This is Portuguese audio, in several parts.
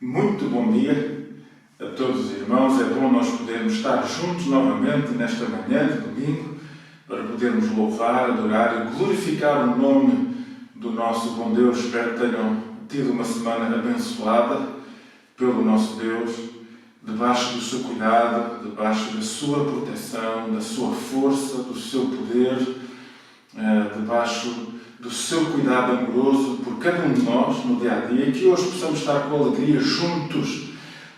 Muito bom dia a todos os irmãos. É bom nós podermos estar juntos novamente nesta manhã de domingo para podermos louvar, adorar e glorificar o nome do nosso bom Deus. Espero que tenham tido uma semana abençoada pelo nosso Deus, debaixo do seu cuidado, debaixo da sua proteção, da sua força, do seu poder, debaixo do seu cuidado amoroso por cada um de nós no dia-a-dia, e que hoje possamos estar com alegria juntos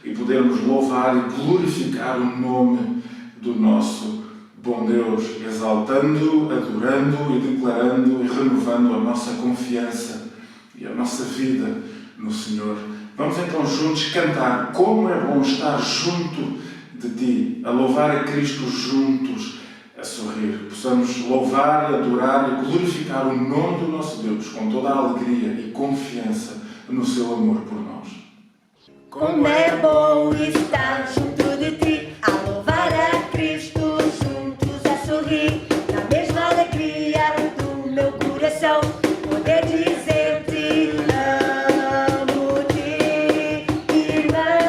e podermos louvar e glorificar o nome do nosso bom Deus, exaltando, adorando e declarando e renovando a nossa confiança e a nossa vida no Senhor. Vamos então juntos cantar como é bom estar junto de Ti, a louvar a Cristo juntos, a sorrir. Possamos louvar, adorar e glorificar o nome do nosso Deus com toda a alegria e confiança no seu amor por nós. Como é bom estar junto de Ti, a louvar a Cristo juntos, a sorrir, na mesma alegria do meu coração, poder dizer-te amo-te, irmão,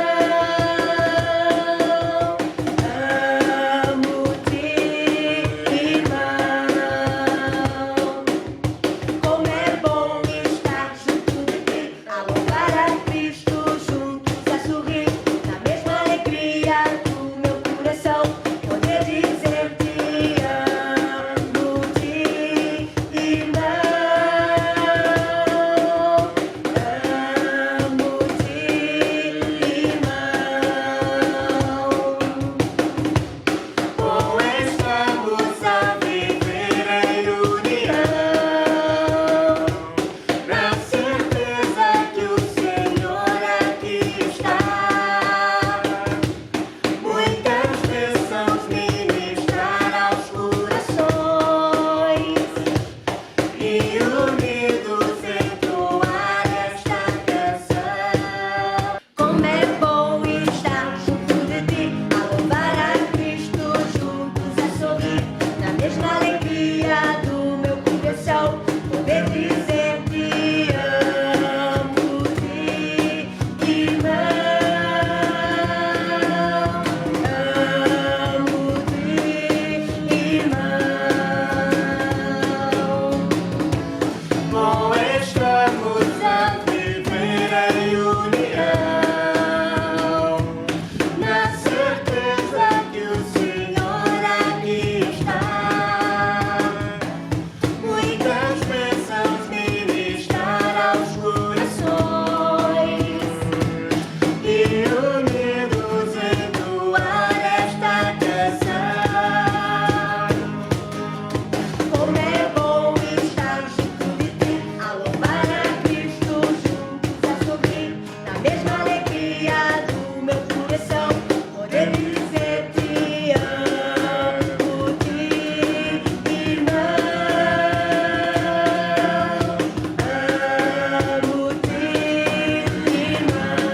amo-te, irmão. Como é bom estar junto de Ti, a louvar a Cristo juntos, a sorrir, na mesma alegria do meu coração, poder dizer-te amo-te, irmão, amo-te, irmão. Bom estamos a viver em união, na certeza que o Senhor aqui está. Muitas bênçãos ministrar aos corações e unidos entoar esta canção. Como é bom estar junto de Ti, a louvar a Cristo juntos, a sorrir, na mesma alegria do meu coração, poder dizer-te amo-te, irmão, amo-te, irmão. Bom estamos a viver em união, na certeza que o Senhor aqui está. Muitas bênçãos ministrar aos corações e unidos entoar esta canção. Como é bom estar junto de Ti, a louvar a Cristo juntos, a sorrir, na mesma alegria do meu coração, poder dizer-te amo-te, irmão, amo-te, irmão.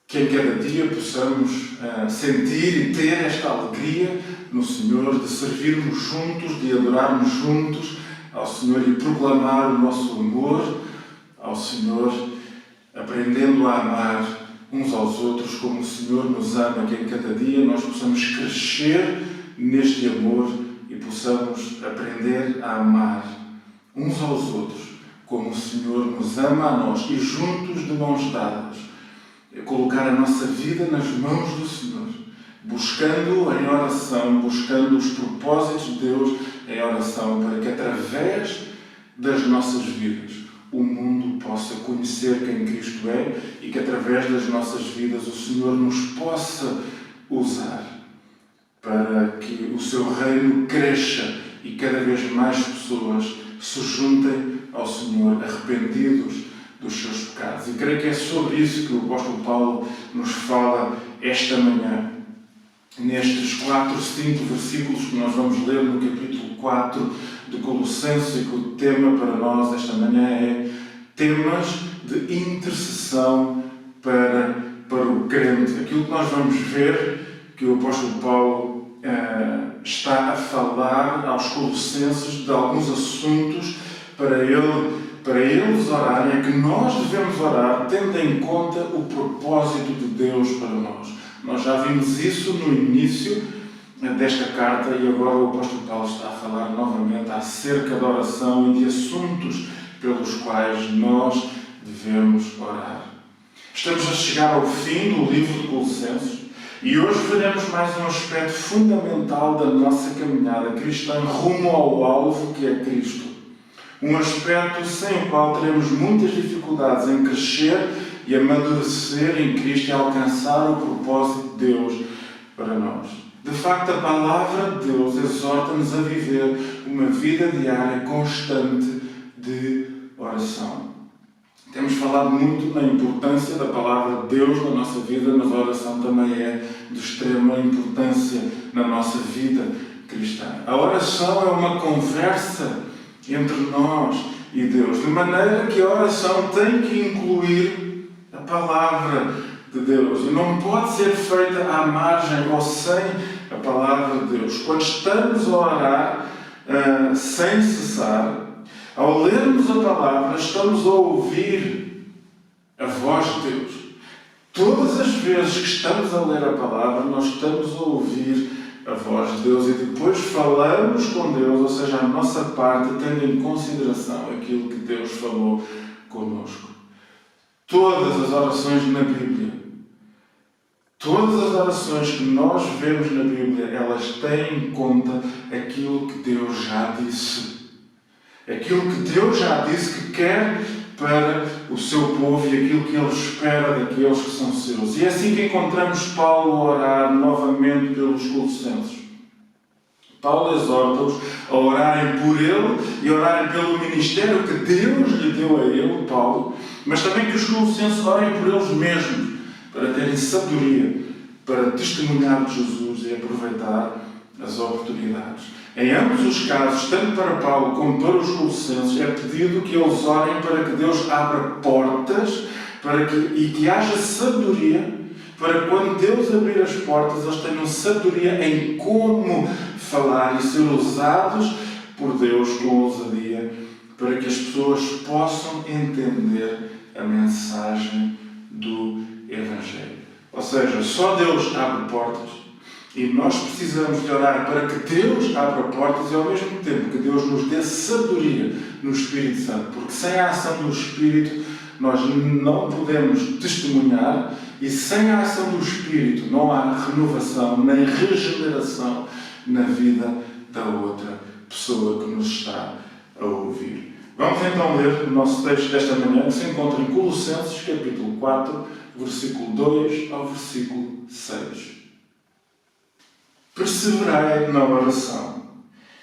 Que em cada dia possamos sentir e ter esta alegria no Senhor, de servirmos juntos, de adorarmos juntos ao Senhor e proclamar o nosso amor ao Senhor, aprendendo a amar uns aos outros como o Senhor nos ama, que em cada dia nós possamos crescer neste amor e possamos aprender a amar uns aos outros como o Senhor nos ama a nós, e juntos de mãos dadas colocar a nossa vida nas mãos do Senhor, buscando em oração, buscando os propósitos de Deus em oração, para que através das nossas vidas o mundo possa conhecer quem Cristo é e que através das nossas vidas o Senhor nos possa usar para que o seu reino cresça e cada vez mais pessoas se juntem ao Senhor arrependidos dos seus pecados. E creio que é sobre isso que o apóstolo Paulo nos fala esta manhã, nestes 4, 5 versículos que nós vamos ler no capítulo 4 de Colossenses, e que o tema para nós esta manhã é temas de intercessão para o crente. Aquilo que nós vamos ver, que o apóstolo Paulo está a falar aos Colossenses de alguns assuntos para ele para eles orarem é que nós devemos orar tendo em conta o propósito de Deus para nós. Nós já vimos isso no início desta carta e agora o apóstolo Paulo está a falar novamente acerca da oração e de assuntos pelos quais nós devemos orar. Estamos a chegar ao fim do livro de Colossenses e hoje veremos mais um aspecto fundamental da nossa caminhada cristã rumo ao alvo que é Cristo. Um aspecto sem o qual teremos muitas dificuldades em crescer e amadurecer em Cristo e alcançar o propósito de Deus para nós. De facto, a palavra de Deus exorta-nos a viver uma vida diária constante de oração. Temos falado muito na importância da palavra de Deus na nossa vida, mas a oração também é de extrema importância na nossa vida cristã. A oração é uma conversa entre nós e Deus, de maneira que a oração tem que incluir a palavra de Deus e não pode ser feita à margem ou sem a palavra de Deus. Quando estamos a orar sem cessar, ao lermos a palavra, estamos a ouvir a voz de Deus. Todas as vezes que estamos a ler a palavra, nós estamos a ouvir a voz de Deus e depois falamos com Deus, ou seja, a nossa parte, tendo em consideração aquilo que Deus falou connosco. Todas as orações na Bíblia, todas as orações que nós vemos na Bíblia, elas têm em conta aquilo que Deus já disse. Aquilo que Deus já disse que quer para o seu povo e aquilo que Ele espera daqueles que são seus. E é assim que encontramos Paulo a orar novamente pelos Colossenses. Paulo exorta-os a orarem por ele e a orarem pelo ministério que Deus lhe deu a ele, Paulo, mas também que os Colossenses orem por eles mesmos, para terem sabedoria, para testemunhar de Jesus e aproveitar as oportunidades. Em ambos os casos, tanto para Paulo como para os Colossenses, é pedido que eles orem para que Deus abra portas e que haja sabedoria para quando Deus abrir as portas, eles tenham sabedoria em como falar e ser usados por Deus com ousadia para que as pessoas possam entender a mensagem do Evangelho. Ou seja, só Deus abre portas e nós precisamos de orar para que Deus abra portas e ao mesmo tempo que Deus nos dê sabedoria no Espírito Santo, porque sem a ação do Espírito nós não podemos testemunhar e sem a ação do Espírito não há renovação nem regeneração na vida da outra pessoa que nos está a ouvir. Vamos então ler o nosso texto desta manhã, que se encontra em Colossenses, capítulo 4, versículo 2 ao versículo 6. Perseverai na oração,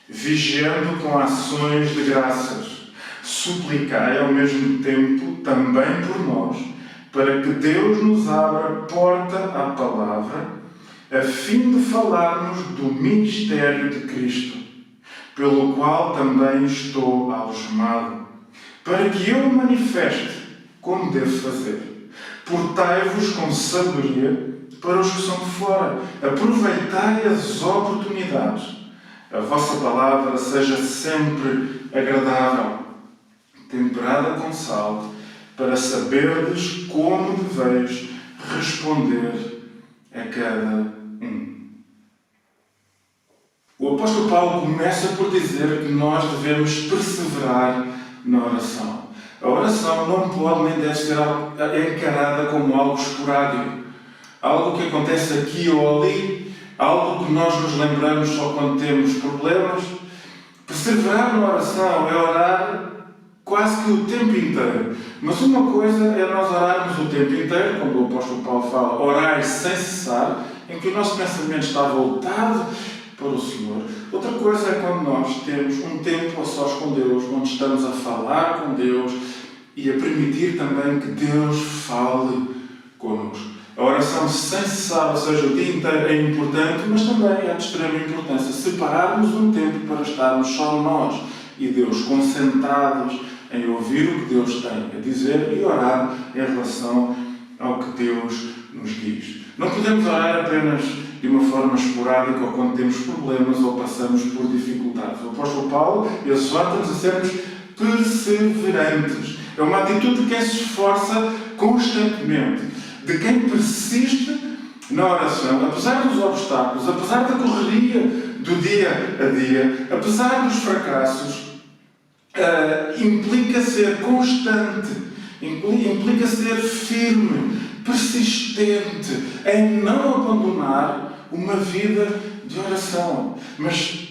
vigiando com ações de graças, suplicai ao mesmo tempo também por nós, para que Deus nos abra porta à palavra, a fim de falarmos do ministério de Cristo, pelo qual também estou algemado, para que eu manifeste como devo fazer. Portai-vos com sabedoria para os que são de fora. Aproveitai as oportunidades. A vossa palavra seja sempre agradável, temperada com sal, para saberdes como deveis responder a cada um. O apóstolo Paulo começa por dizer que nós devemos perseverar na oração. A oração não pode nem deve ser encarada como algo esporádico, algo que acontece aqui ou ali, algo que nós nos lembramos só quando temos problemas. Perseverar na oração é orar quase que o tempo inteiro. Mas uma coisa é nós orarmos o tempo inteiro, como o apóstolo Paulo fala, orar sem cessar, em que o nosso pensamento está voltado para o Senhor. Outra coisa é quando nós temos um tempo a sós com Deus, onde estamos a falar com Deus e a permitir também que Deus fale connosco. A oração sem cessar, ou seja, o dia inteiro é importante, mas também é de extrema importância separarmos um tempo para estarmos só nós e Deus, concentrados em ouvir o que Deus tem a dizer e orar em relação ao que Deus nos diz. Não podemos orar apenas de uma forma esporádica ou quando temos problemas ou passamos por dificuldades. O apóstolo Paulo exorta-nos a sermos perseverantes. É uma atitude de quem se esforça constantemente, de quem persiste na oração, apesar dos obstáculos, apesar da correria do dia a dia, apesar dos fracassos. Implica ser constante, implica ser firme, persistente, em não abandonar uma vida de oração. Mas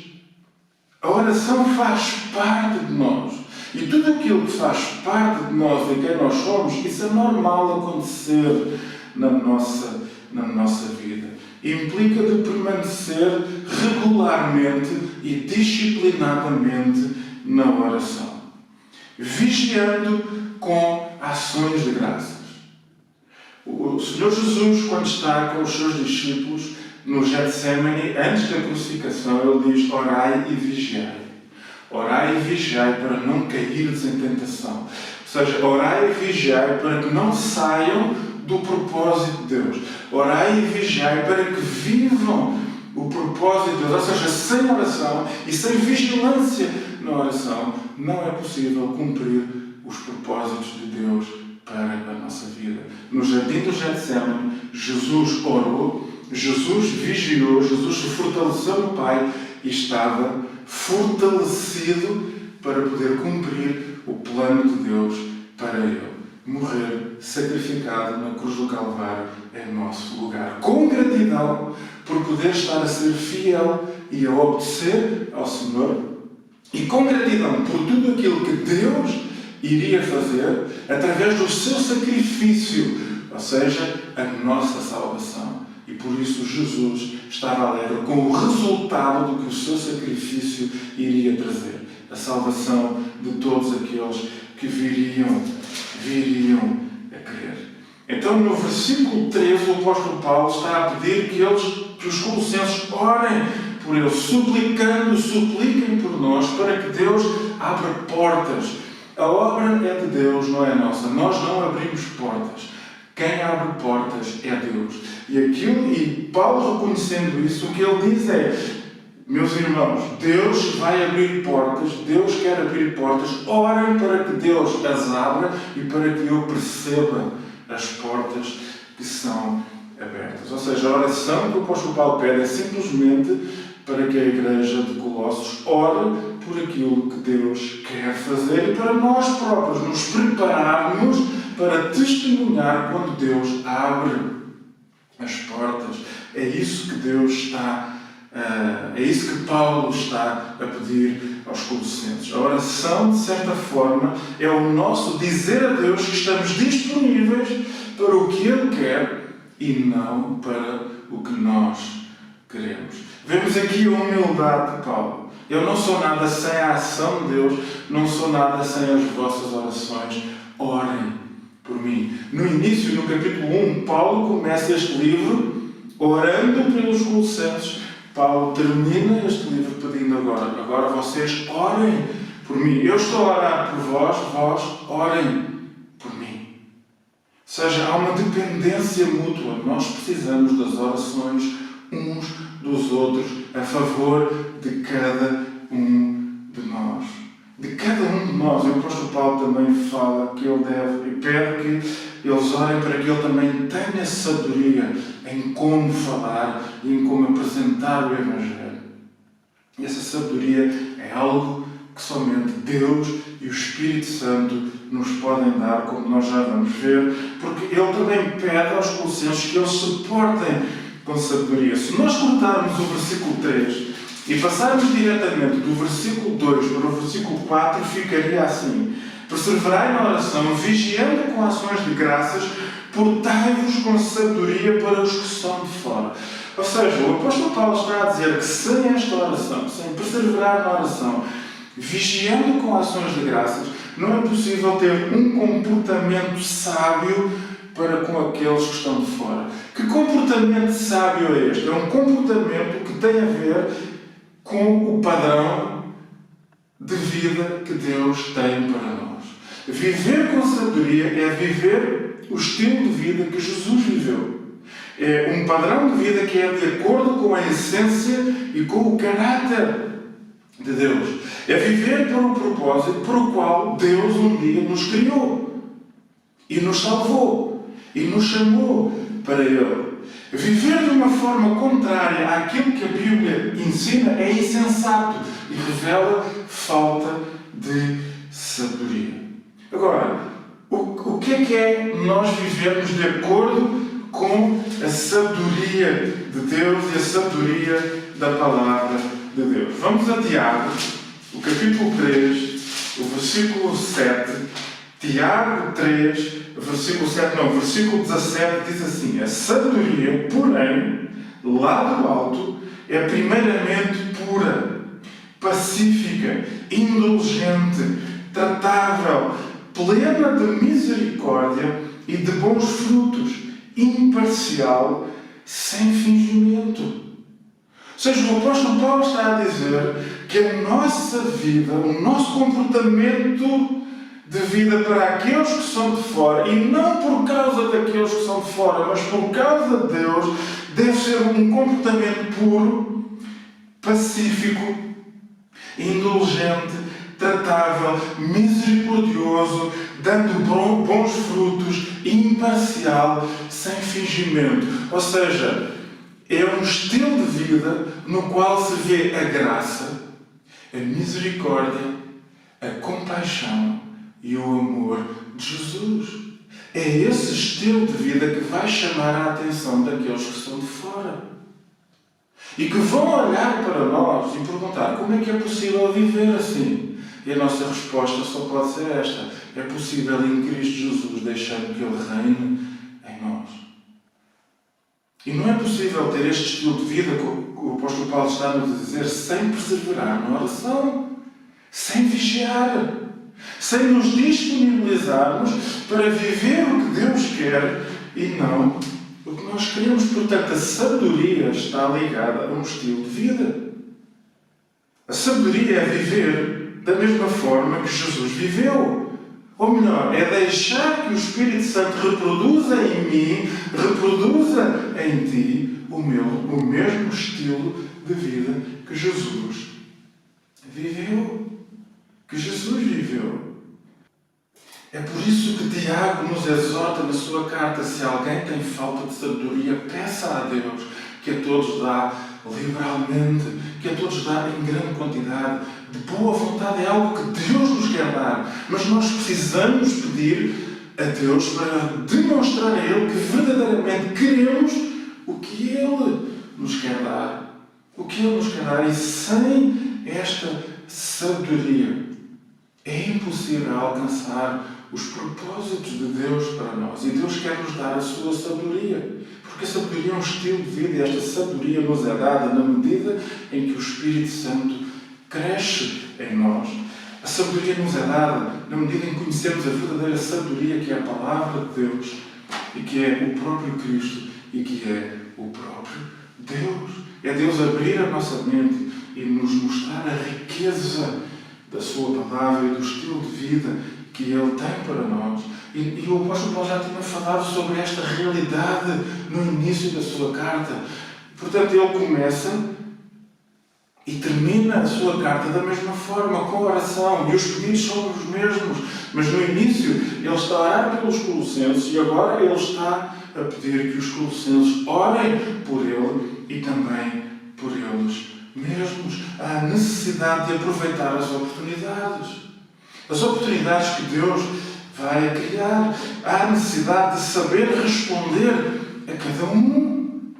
a oração faz parte de nós. E tudo aquilo que faz parte de nós, de quem nós somos, isso é normal acontecer na nossa vida. Implica de permanecer regularmente e disciplinadamente na oração, vigiando com ações de graças. O Senhor Jesus, quando está com os seus discípulos no Getsemane, antes da crucificação, ele diz: orai e vigiai. Orai e vigiai para não cairdes em tentação. Ou seja, orai e vigiai para que não saiam do propósito de Deus. Orai e vigiai para que vivam o propósito de Deus. Ou seja, sem oração e sem vigilância na oração, não é possível cumprir os propósitos de Deus para a nossa vida. No jardim do Getsemane, Jesus orou, Jesus vigiou, Jesus se fortaleceu no Pai e estava fortalecido para poder cumprir o plano de Deus para ele. Morrer sacrificado na cruz do Calvário em nosso lugar. Com gratidão por poder estar a ser fiel e a obedecer ao Senhor. E com gratidão por tudo aquilo que Deus iria fazer através do seu sacrifício, ou seja, a nossa salvação. E por isso Jesus estava alegre com o resultado do que o seu sacrifício iria trazer. A salvação de todos aqueles que viriam a crer. Então, no versículo 13, o apóstolo Paulo está a pedir que os colossenses orem por eles, supliquem por nós, para que Deus abra portas. A obra é de Deus, não é nossa. Nós não abrimos portas. Quem abre portas é Deus. E Paulo, reconhecendo isso, o que ele diz é: meus irmãos, Deus vai abrir portas, Deus quer abrir portas, orem para que Deus as abra e para que eu perceba as portas que são abertas. Ou seja, a oração que o apóstolo Paulo pede é simplesmente para que a igreja de Colossos ore por aquilo que Deus quer fazer e para nós próprios nos prepararmos para testemunhar quando Deus abre as portas. É isso que Deus está, é isso que Paulo está a pedir aos Colossenses. A oração, de certa forma, é o nosso dizer a Deus que estamos disponíveis para o que Ele quer e não para o que nós queremos. Vemos aqui a humildade de Paulo. Eu não sou nada sem a ação de Deus, não sou nada sem as vossas orações. Orem por mim. No início, no capítulo 1, Paulo começa este livro orando pelos Colossenses. Paulo termina este livro pedindo agora vocês orem por mim. Eu estou a orar por vós orem por mim. Ou seja, há uma dependência mútua. Nós precisamos das orações uns dos outros a favor de cada um de nós. De cada um de nós. O apóstolo Paulo também fala que ele deve e pede que eles orem para que ele também tenha sabedoria em como falar e em como apresentar o Evangelho. E essa sabedoria é algo que somente Deus e o Espírito Santo nos podem dar, como nós já vamos ver, porque ele também pede aos Colossenses que eles se portem com sabedoria. Se nós cortarmos o versículo 3 e passarmos diretamente do versículo 2 para o versículo 4, ficaria assim: perseverai na oração, vigiando com ações de graças, portai-vos com sabedoria para os que estão de fora. Ou seja, o apóstolo Paulo está a dizer que sem esta oração, sem perseverar na oração, vigiando com ações de graças, não é possível ter um comportamento sábio para com aqueles que estão de fora. Que comportamento sábio é este? É um comportamento que tem a ver com o padrão de vida que Deus tem para nós. Viver com sabedoria é viver o estilo de vida que Jesus viveu. É um padrão de vida que é de acordo com a essência e com o caráter de Deus. É viver por um propósito por o qual Deus um dia nos criou e nos salvou e nos chamou para Ele. Viver de uma forma contrária àquilo que a Bíblia ensina é insensato e revela falta de sabedoria. Agora, o que é nós vivermos de acordo com a sabedoria de Deus e a sabedoria da Palavra de Deus? Vamos a Tiago, o capítulo 3, o versículo 7. Tiago 3, versículo 17 diz assim: a sabedoria, porém, lá do alto, é primeiramente pura, pacífica, indulgente, tratável, plena de misericórdia e de bons frutos, imparcial, sem fingimento. Ou seja, o apóstolo Paulo está a dizer que a nossa vida, o nosso comportamento de vida para aqueles que são de fora, e não por causa daqueles que são de fora, mas por causa de Deus, deve ser um comportamento puro, pacífico, indulgente, tratável, misericordioso, dando bons frutos, imparcial, sem fingimento. Ou seja, é um estilo de vida no qual se vê a graça, a misericórdia, a compaixão e o amor de Jesus. É esse estilo de vida que vai chamar a atenção daqueles que estão de fora. E que vão olhar para nós e perguntar: como é que é possível viver assim? E a nossa resposta só pode ser esta: é possível em Cristo Jesus, deixando que Ele reine em nós. E não é possível ter este estilo de vida que o apóstolo Paulo está a nos dizer sem perseverar na oração, sem vigiar, sem nos disponibilizarmos para viver o que Deus quer e não o que nós queremos. Portanto, a sabedoria está ligada a um estilo de vida. A sabedoria é viver da mesma forma que Jesus viveu. Ou melhor, é deixar que o Espírito Santo reproduza em mim, reproduza em ti o mesmo estilo de vida que Jesus viveu. Que Jesus viveu. É por isso que Tiago nos exorta na sua carta: se alguém tem falta de sabedoria, peça a Deus, que a todos dá liberalmente, que a todos dá em grande quantidade. De boa vontade, é algo que Deus nos quer dar, mas nós precisamos pedir a Deus para demonstrar a Ele que verdadeiramente queremos o que Ele nos quer dar. O que Ele nos quer dar. E sem esta sabedoria é impossível alcançar os propósitos de Deus para nós. E Deus quer nos dar a sua sabedoria. Porque a sabedoria é um estilo de vida, e esta sabedoria nos é dada na medida em que o Espírito Santo cresce em nós. A sabedoria nos é dada na medida em que conhecemos a verdadeira sabedoria, que é a Palavra de Deus, e que é o próprio Cristo, e que é o próprio Deus. É Deus abrir a nossa mente e nos mostrar a riqueza da sua Palavra e do estilo de vida que Ele tem para nós. E o apóstolo Paulo já tinha falado sobre esta realidade no início da sua carta. Portanto, ele começa e termina a sua carta da mesma forma, com oração, e os pedidos são os mesmos. Mas no início ele está a orar pelos colossenses, e agora ele está a pedir que os colossenses orem por ele e também por eles mesmos. Há necessidade de aproveitar as oportunidades. As oportunidades que Deus vai criar. Há necessidade de saber responder a cada um.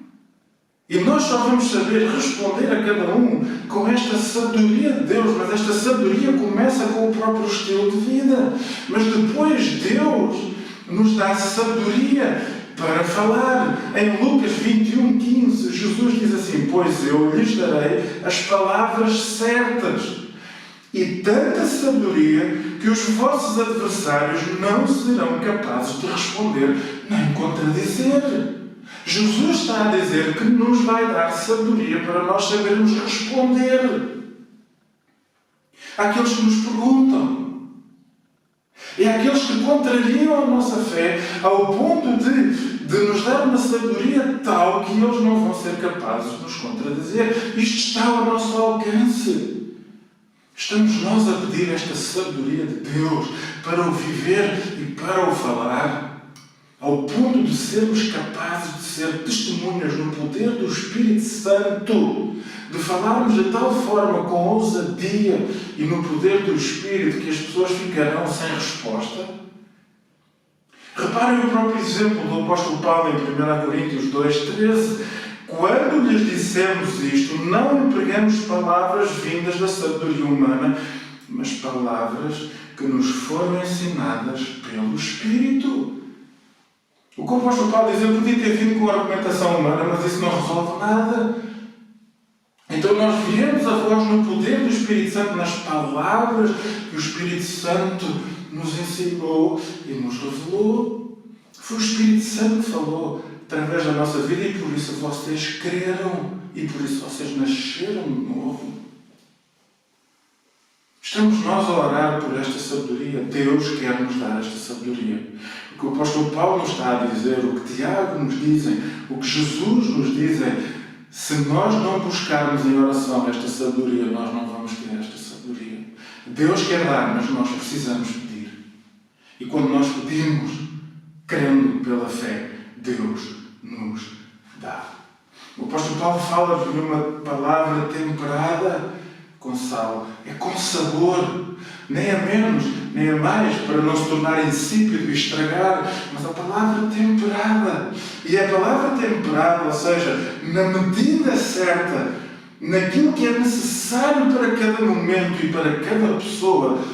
E nós só vamos saber responder a cada um com esta sabedoria de Deus. Mas esta sabedoria começa com o próprio estilo de vida. Mas depois Deus nos dá sabedoria para falar. Em Lucas 21:15, Jesus diz assim: pois eu lhes darei as palavras certas e tanta sabedoria que os vossos adversários não serão capazes de responder nem contradizer. Jesus está a dizer que nos vai dar sabedoria para nós sabermos responder àqueles que nos perguntam e àqueles que contrariam a nossa fé ao ponto de nos dar uma sabedoria tal que eles não vão ser capazes de nos contradizer. Isto está ao nosso alcance. Estamos nós a pedir esta sabedoria de Deus para o viver e para o falar, ao ponto de sermos capazes de ser testemunhas no poder do Espírito Santo, de falarmos de tal forma com ousadia e no poder do Espírito que as pessoas ficarão sem resposta? Reparem o próprio exemplo do apóstolo Paulo em 1 Coríntios 2,13. Quando lhes dissemos isto, não empregamos palavras vindas da sabedoria humana, mas palavras que nos foram ensinadas pelo Espírito. O que o apóstolo Paulo diz, eu podia ter vindo com a argumentação humana, mas isso não resolve nada. Então nós viemos a vós no poder do Espírito Santo, nas palavras que o Espírito Santo nos ensinou e nos revelou. Foi o Espírito Santo que falou através da nossa vida e por isso vocês creram e por isso vocês nasceram de novo. Estamos nós a orar por esta sabedoria. Deus quer nos dar esta sabedoria. O que o apóstolo Paulo nos está a dizer, o que Tiago nos dizem, o que Jesus nos diz é: se nós não buscarmos em oração esta sabedoria, nós não vamos ter esta sabedoria. Deus quer dar, mas nós precisamos pedir. E quando nós pedimos, crendo pela fé, Deus nos dá. O apóstolo Paulo fala de uma palavra temperada com sal. É com sabor. Nem a menos, nem a mais, para não se tornar insípido e estragar. Mas a palavra temperada. E a palavra temperada, ou seja, na medida certa, naquilo que é necessário para cada momento e para cada pessoa,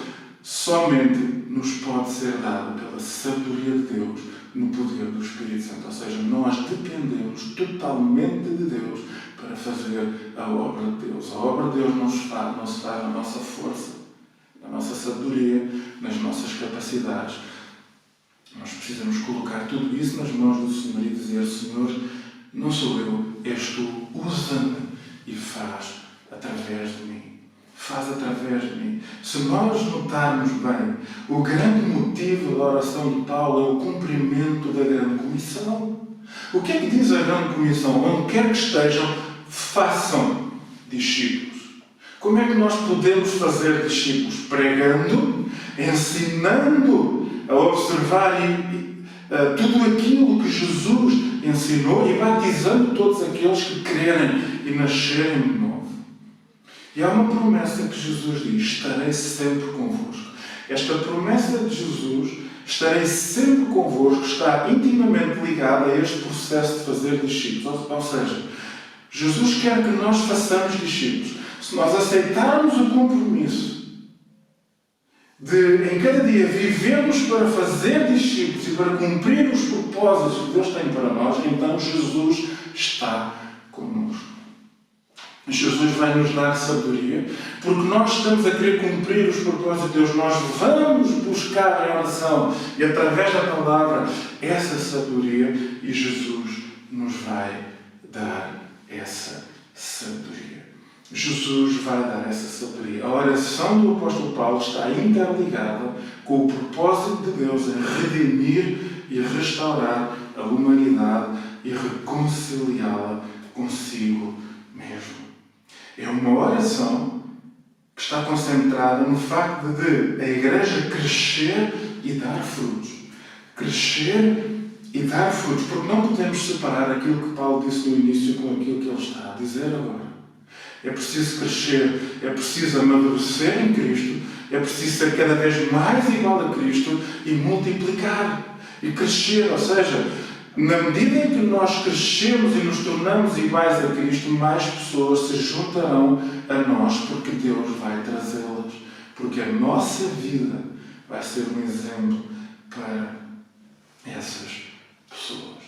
somente nos pode ser dado pela sabedoria de Deus, no poder do Espírito Santo. Ou seja, nós dependemos totalmente de Deus para fazer a obra de Deus. A obra de Deus não se faz na nossa força, na nossa sabedoria, nas nossas capacidades. Nós precisamos colocar tudo isso nas mãos do Senhor e dizer: Senhor, não sou eu, és tu, usa-me e faz através de mim. Faz através de mim. Se nós notarmos bem, o grande motivo da oração de Paulo é o cumprimento da grande comissão. O que é que diz a grande comissão? Onde quer que estejam, façam discípulos. Como é que nós podemos fazer discípulos? Pregando, ensinando a observar tudo aquilo que Jesus ensinou e batizando todos aqueles que crerem e nascerem de novo. E há uma promessa que Jesus diz: estarei sempre convosco. Esta promessa de Jesus, estarei sempre convosco, está intimamente ligada a este processo de fazer discípulos. Ou seja, Jesus quer que nós façamos discípulos. Se nós aceitarmos o compromisso de, em cada dia, vivermos para fazer discípulos e para cumprir os propósitos que Deus tem para nós, então Jesus está connosco. Jesus vai nos dar sabedoria, porque nós estamos a querer cumprir os propósitos de Deus. Nós vamos buscar em oração e através da palavra essa sabedoria, e Jesus nos vai dar essa sabedoria. Jesus vai dar essa sabedoria. A oração do apóstolo Paulo está interligada com o propósito de Deus em redimir e restaurar a humanidade e reconciliá-la consigo mesmo. É uma oração que está concentrada no facto de a Igreja crescer e dar frutos. Crescer e dar frutos, porque não podemos separar aquilo que Paulo disse no início com aquilo que ele está a dizer agora. É preciso crescer, é preciso amadurecer em Cristo, é preciso ser cada vez mais igual a Cristo e multiplicar. E crescer, ou seja, na medida em que nós crescemos e nos tornamos iguais a Cristo, mais pessoas se juntarão a nós, porque Deus vai trazê-las. Porque a nossa vida vai ser um exemplo para essas pessoas.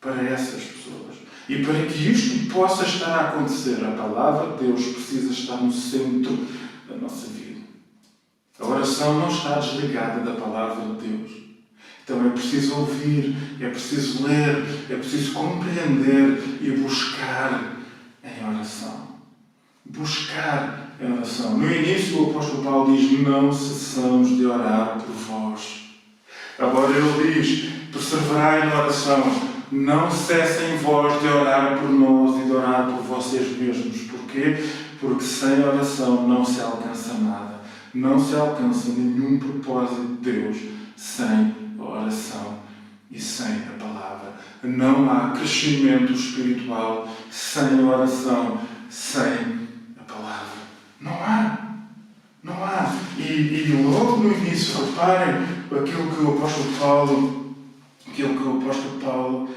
Para essas pessoas. E para que isto possa estar a acontecer, a palavra de Deus precisa estar no centro da nossa vida. A oração não está desligada da palavra de Deus. Então é preciso ouvir, é preciso ler, é preciso compreender e buscar em oração. Buscar em oração. No início o apóstolo Paulo diz: não cessamos de orar por vós. Agora ele diz: perseverai na oração. Não cessem vós de orar por nós e de orar por vocês mesmos. Porquê? porque sem oração não se alcança nada. Não se alcança nenhum propósito de Deus sem a oração e sem a palavra. Não há crescimento espiritual sem a oração, sem a palavra. Não há. Não há. E logo no início, reparem aquilo que o apóstolo Paulo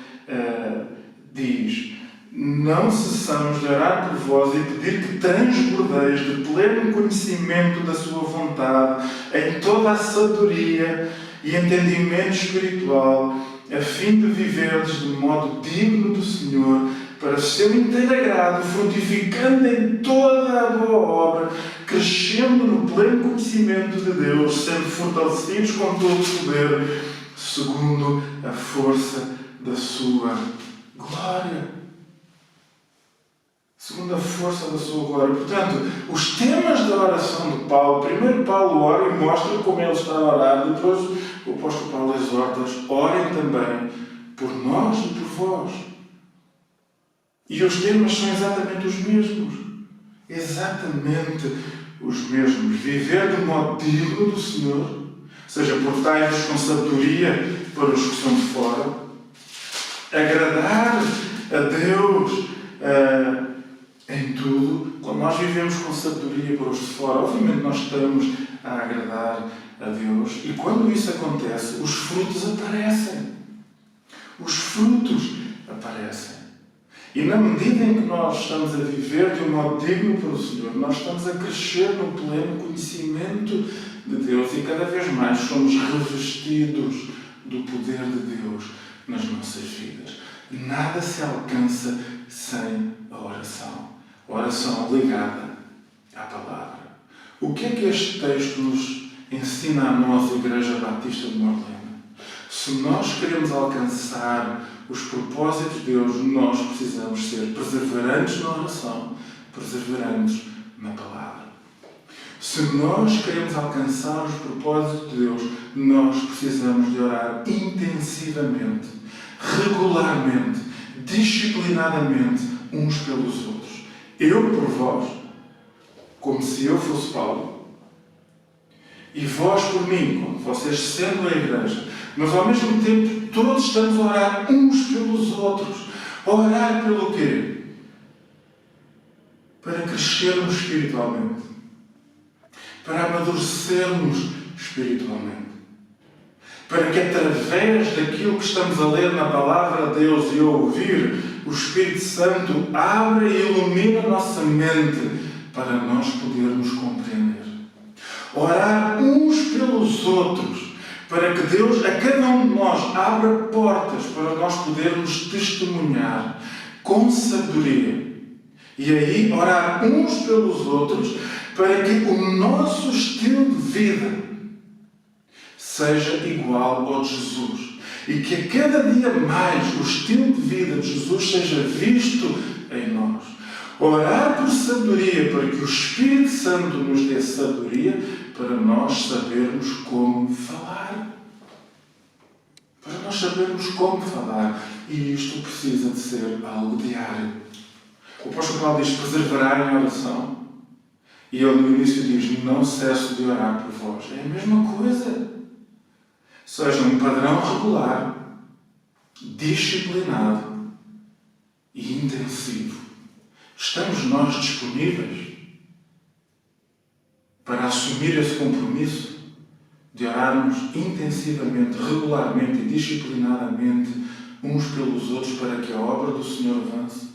diz: não cessamos de orar por vós e pedir que transbordeis de pleno conhecimento da sua vontade, em toda a sabedoria e entendimento espiritual, a fim de viverdes de modo digno do Senhor, para seu inteiro agrado, frutificando em toda a boa obra, crescendo no pleno conhecimento de Deus, sendo fortalecidos com todo o poder, segundo a força da sua glória. Segundo a força da sua glória. Portanto, os temas da oração de Paulo, primeiro Paulo ora e mostra como ele está a orar, depois o apóstolo Paulo exorta-os: orem também por nós e por vós. E os temas são exatamente os mesmos. Exatamente os mesmos. Viver de modo digno do Senhor, seja, portai-vos com sabedoria para os que são de fora, agradar a Deus em tudo. Quando nós vivemos com sabedoria para os de fora, obviamente nós estamos a agradar a Deus, e quando isso acontece, os frutos aparecem. Os frutos aparecem. E na medida em que nós estamos a viver de um modo digno para o Senhor, nós estamos a crescer no pleno conhecimento de Deus e cada vez mais somos revestidos do poder de Deus nas nossas vidas. Nada se alcança sem a oração. A oração ligada à palavra. O que é que este texto nos ensina a nós, Igreja Batista de Morlena? Se nós queremos alcançar os propósitos de Deus, nós precisamos ser perseverantes na oração, perseverantes na palavra. Se nós queremos alcançar os propósitos de Deus, nós precisamos de orar intensivamente, regularmente, disciplinadamente, uns pelos outros. Eu por vós, como se eu fosse Paulo, e vós por mim, como vocês sendo a Igreja, mas ao mesmo tempo todos estamos a orar uns pelos outros. A orar pelo quê? Para crescermos espiritualmente. Para amadurecermos espiritualmente. Para que através daquilo que estamos a ler na Palavra de Deus e a ouvir, o Espírito Santo abra e ilumina a nossa mente para nós podermos compreender. Orar uns pelos outros, para que Deus, a cada um de nós, abra portas para nós podermos testemunhar com sabedoria. E aí, orar uns pelos outros, para que o nosso estilo de vida seja igual ao de Jesus. E que a cada dia mais o estilo de vida de Jesus seja visto em nós. Orar por sabedoria, para que o Espírito Santo nos dê sabedoria, para nós sabermos como falar. Para nós sabermos como falar. E isto precisa de ser algo diário. O apóstolo Paulo diz: perseverar em oração. E ele no início diz: não cesso de orar por vós. É a mesma coisa. Seja um padrão regular, disciplinado e intensivo. Estamos nós disponíveis para assumir esse compromisso de orarmos intensivamente, regularmente e disciplinadamente uns pelos outros para que a obra do Senhor avance?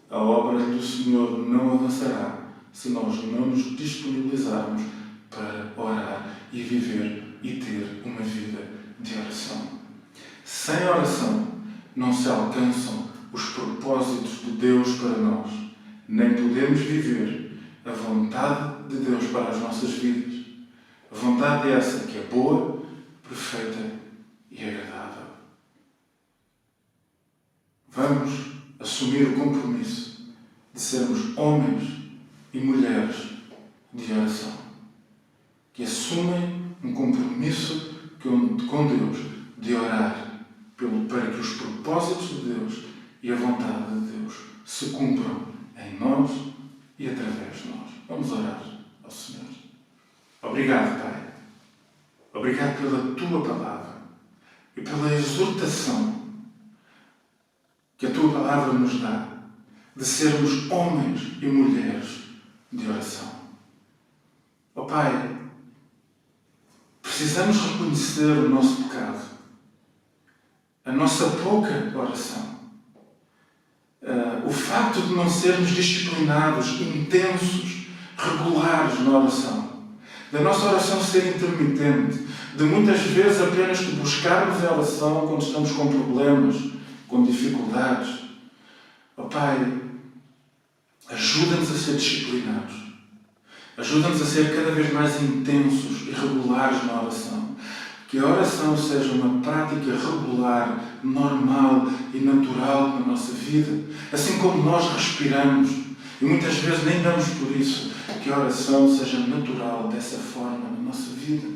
A obra do Senhor não avançará se nós não nos disponibilizarmos para orar e viver e ter uma vida de oração. Sem oração não se alcançam os propósitos de Deus para nós, nem podemos viver a vontade de Deus para as nossas vidas. A vontade é essa que é boa, perfeita e agradável. Vamos assumir o compromisso de sermos homens e mulheres de oração, que assumem um compromisso com Deus de orar para que os propósitos de Deus e a vontade de Deus se cumpram em nós e através de nós. Vamos orar ao Senhor. Obrigado, Pai. Obrigado pela Tua Palavra e pela exortação que a Tua Palavra nos dá de sermos homens e mulheres de oração. Ó Pai, precisamos reconhecer o nosso pecado, a nossa pouca oração, o facto de não sermos disciplinados, intensos, regulares na oração, da nossa oração ser intermitente, de muitas vezes apenas que buscarmos a oração quando estamos com problemas, com dificuldades. Ó Pai, ajuda-nos a ser disciplinados. Ajuda-nos a ser cada vez mais intensos e regulares na oração. Que a oração seja uma prática regular, normal e natural na nossa vida. Assim como nós respiramos e muitas vezes nem damos por isso. Que a oração seja natural dessa forma na nossa vida.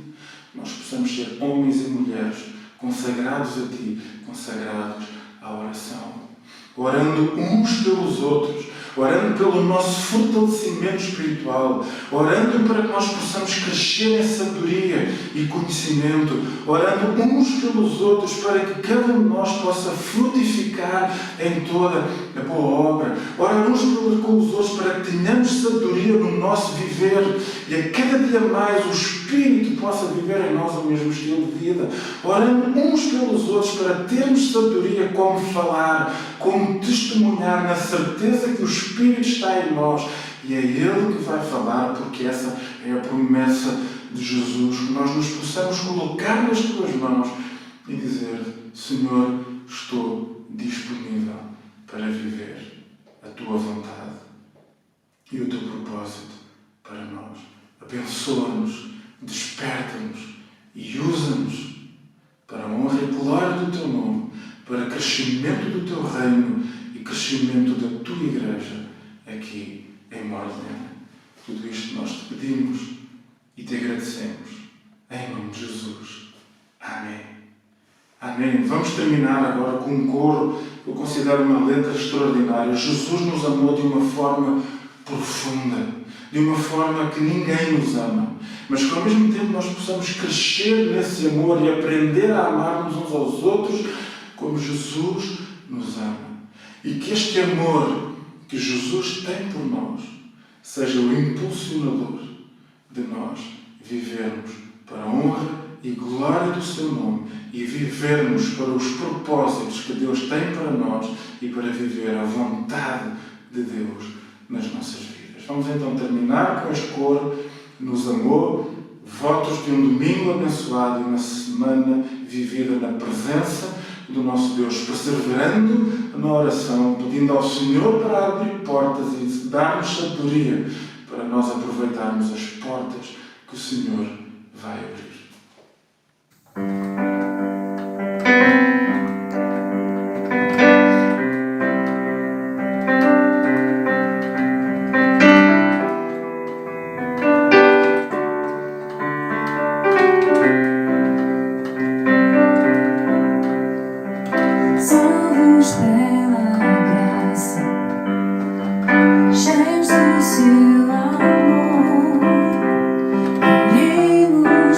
Nós possamos ser homens e mulheres consagrados a Ti, consagrados à oração. Orando uns pelos outros, orando pelo nosso fortalecimento espiritual, orando para que nós possamos crescer em sabedoria e conhecimento, orando uns pelos outros para que cada um de nós possa frutificar em toda a boa obra, orar uns com os outros para que tenhamos sabedoria no nosso viver e a cada dia mais o Espírito possa viver em nós o mesmo estilo de vida, orando uns pelos outros para termos sabedoria como falar, como testemunhar na certeza que o Espírito está em nós e é Ele que vai falar, porque essa é a promessa de Jesus, que nós nos possamos colocar nas Tuas mãos e dizer: Senhor, estou disponível para viver a Tua vontade e o Teu propósito para nós. Abençoa-nos, desperta-nos e usa-nos para a honra e glória do Teu nome, para crescimento do Teu reino e crescimento da Tua Igreja aqui em Mordena. Tudo isto nós te pedimos e te agradecemos. Em nome de Jesus. Amém. Amém. Vamos terminar agora com um coro que eu considero uma letra extraordinária. Jesus nos amou de uma forma profunda, de uma forma que ninguém nos ama, mas que ao mesmo tempo nós possamos crescer nesse amor e aprender a amar-nos uns aos outros como Jesus nos ama. E que este amor que Jesus tem por nós seja o impulsionador de nós vivermos para a honra e glória do Seu nome e vivermos para os propósitos que Deus tem para nós e para viver a vontade de Deus nas nossas vidas. Vamos então terminar com este coro: nos amou, votos de um domingo abençoado e uma semana vivida na presença do nosso Deus, perseverando na oração, pedindo ao Senhor para abrir portas e dar-nos sabedoria para nós aproveitarmos as portas que o Senhor vai abrir. Salvos pela graça, cheios do Seu amor, iremos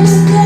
Just